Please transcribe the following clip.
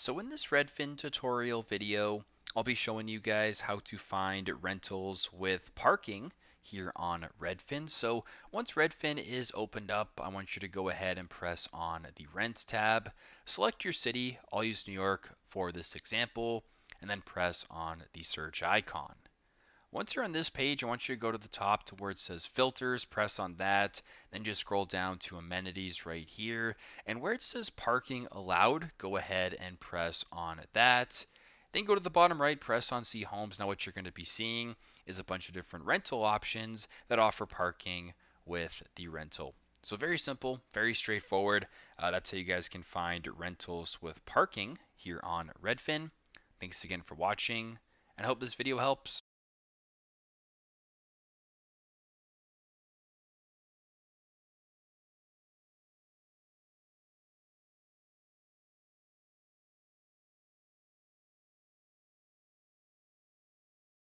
So in this Redfin tutorial video, I'll be showing you guys how to find rentals with parking here on Redfin. So once Redfin is opened up, I want you to go ahead and press on the Rent tab. Select your city. I'll use New York for this example, and then press on the search icon. Once you're on this page, I want you to go to the top to where it says filters, press on that, then just scroll down to amenities right here. And where it says parking allowed, go ahead and press on that. Then go to the bottom right, press on see homes. Now what you're going to be seeing is a bunch of different rental options that offer parking with the rental. So very simple, very straightforward. That's how you guys can find rentals with parking here on Redfin. Thanks again for watching, and I hope this video helps.